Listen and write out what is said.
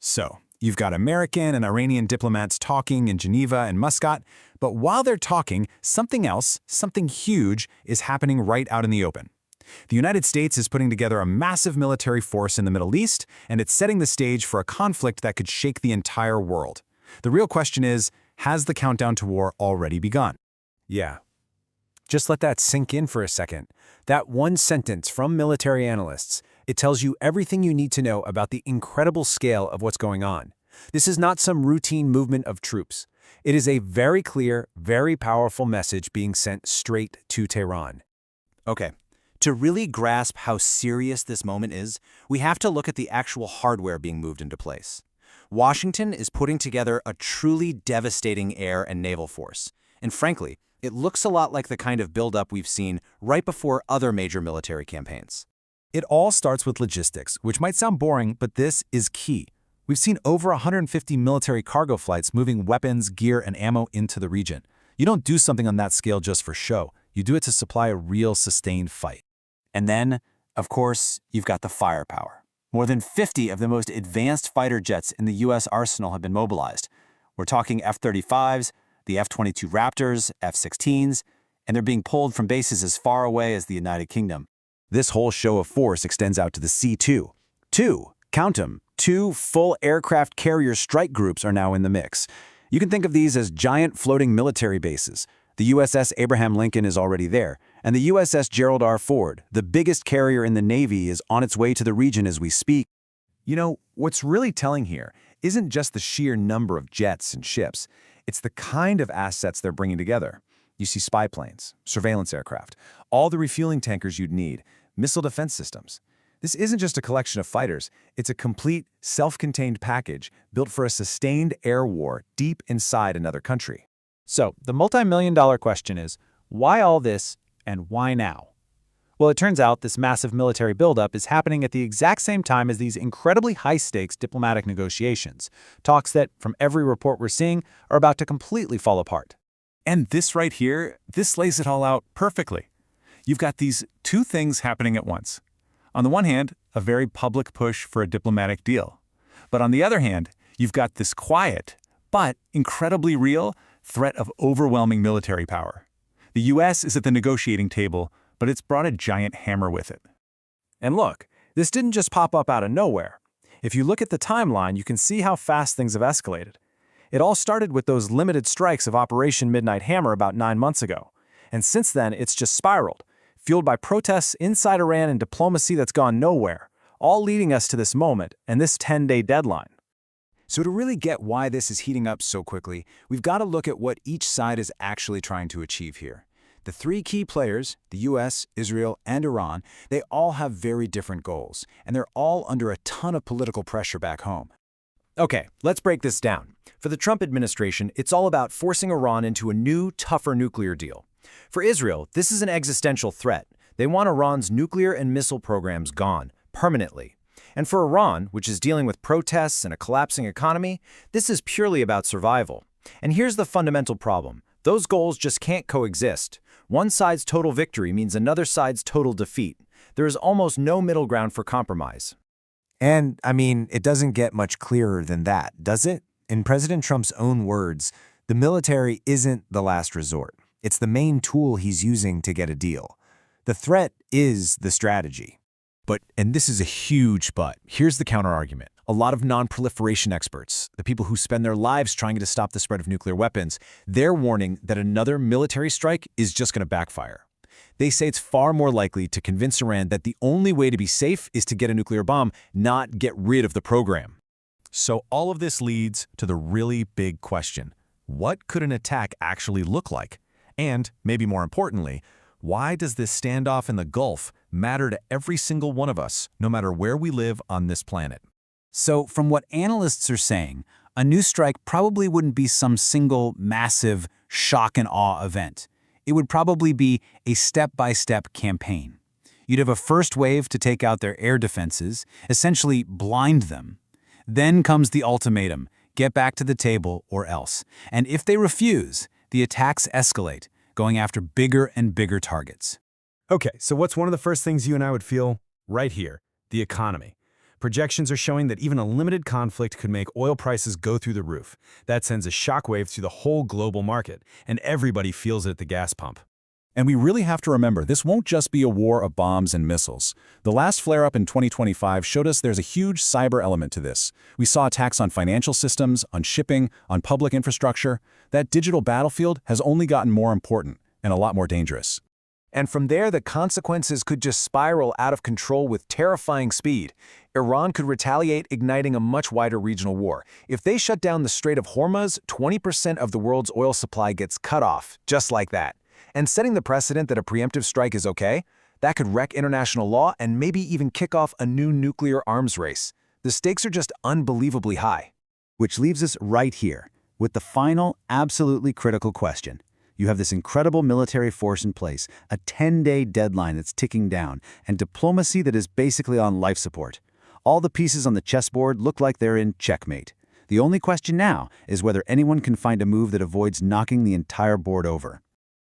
So, you've got American and Iranian diplomats talking in Geneva and Muscat, but while they're talking, something else, something huge, is happening right out in the open. The United States is putting together a massive military force in the Middle East, and it's setting the stage for a conflict that could shake the entire world. The real question is, has the countdown to war already begun? Yeah. Just let that sink in for a second. That one sentence from military analysts, it tells you everything you need to know about the incredible scale of what's going on. This is not some routine movement of troops. It is a very clear, very powerful message being sent straight to Tehran. Okay. To really grasp how serious this moment is, we have to look at the actual hardware being moved into place. Washington is putting together a truly devastating air and naval force. And frankly, it looks a lot like the kind of buildup we've seen right before other major military campaigns. It all starts with logistics, which might sound boring, but this is key. We've seen over 150 military cargo flights moving weapons, gear, and ammo into the region. You don't do something on that scale just for show. You do it to supply a real, sustained fight. And then, of course, you've got the firepower. More than 50 of the most advanced fighter jets in the U.S. arsenal have been mobilized. We're talking F-35s, the F-22 Raptors, F-16s, and they're being pulled from bases as far away as the United Kingdom. This whole show of force extends out to the sea, too. Count 'em, 2 full aircraft carrier strike groups are now in the mix. You can think of these as giant floating military bases. The USS Abraham Lincoln is already there, and the USS Gerald R. Ford, the biggest carrier in the Navy, is on its way to the region as we speak. You know, what's really telling here isn't just the sheer number of jets and ships. It's the kind of assets they're bringing together. You see spy planes, surveillance aircraft, all the refueling tankers you'd need, missile defense systems. This isn't just a collection of fighters. It's a complete, self-contained package built for a sustained air war deep inside another country. So, the multi-million-dollar question is, why all this and why now? Well, it turns out this massive military buildup is happening at the exact same time as these incredibly high-stakes diplomatic negotiations, talks that, from every report we're seeing, are about to completely fall apart. And this right here, this lays it all out perfectly. You've got these two things happening at once. On the one hand, a very public push for a diplomatic deal. But on the other hand, you've got this quiet, but incredibly real, threat of overwhelming military power. The U.S. is at the negotiating table, but it's brought a giant hammer with it. And look, this didn't just pop up out of nowhere. If you look at the timeline, you can see how fast things have escalated. It all started with those limited strikes of Operation Midnight Hammer about 9 months ago. And since then, it's just spiraled, fueled by protests inside Iran and diplomacy that's gone nowhere, all leading us to this moment and this 10-day deadline. So to really get why this is heating up so quickly, we've got to look at what each side is actually trying to achieve here. The 3 key players, the US, Israel, and Iran, they all have very different goals, and they're all under a ton of political pressure back home. Okay, let's break this down. For the Trump administration, it's all about forcing Iran into a new, tougher nuclear deal. For Israel, this is an existential threat. They want Iran's nuclear and missile programs gone, permanently. And for Iran, which is dealing with protests and a collapsing economy, this is purely about survival. And here's the fundamental problem. Those goals just can't coexist. One side's total victory means another side's total defeat. There is almost no middle ground for compromise. And, I mean, it doesn't get much clearer than that, does it? In President Trump's own words, the military isn't the last resort. It's the main tool he's using to get a deal. The threat is the strategy. But, and this is a huge but, here's the counterargument. A lot of non-proliferation experts, the people who spend their lives trying to stop the spread of nuclear weapons, they're warning that another military strike is just going to backfire. They say it's far more likely to convince Iran that the only way to be safe is to get a nuclear bomb, not get rid of the program. So all of this leads to the really big question. What could an attack actually look like? And, maybe more importantly, why does this standoff in the Gulf matter to every single one of us, no matter where we live on this planet? So, from what analysts are saying, a new strike probably wouldn't be some single, massive, shock and awe event. It would probably be a step-by-step campaign. You'd have a first wave to take out their air defenses, essentially blind them. Then comes the ultimatum, get back to the table or else. And if they refuse, the attacks escalate, going after bigger and bigger targets. Okay, so what's one of the first things you and I would feel? Right here, the economy. Projections are showing that even a limited conflict could make oil prices go through the roof. That sends a shockwave through the whole global market, and everybody feels it at the gas pump. And we really have to remember, this won't just be a war of bombs and missiles. The last flare-up in 2025 showed us there's a huge cyber element to this. We saw attacks on financial systems, on shipping, on public infrastructure. That digital battlefield has only gotten more important and a lot more dangerous. And from there, the consequences could just spiral out of control with terrifying speed. Iran could retaliate, igniting a much wider regional war. If they shut down the Strait of Hormuz, 20% of the world's oil supply gets cut off, just like that. And setting the precedent that a preemptive strike is okay, that could wreck international law and maybe even kick off a new nuclear arms race. The stakes are just unbelievably high. Which leaves us right here, with the final, absolutely critical question. You have this incredible military force in place, a 10-day deadline that's ticking down, and diplomacy that is basically on life support. All the pieces on the chessboard look like they're in checkmate. The only question now is whether anyone can find a move that avoids knocking the entire board over.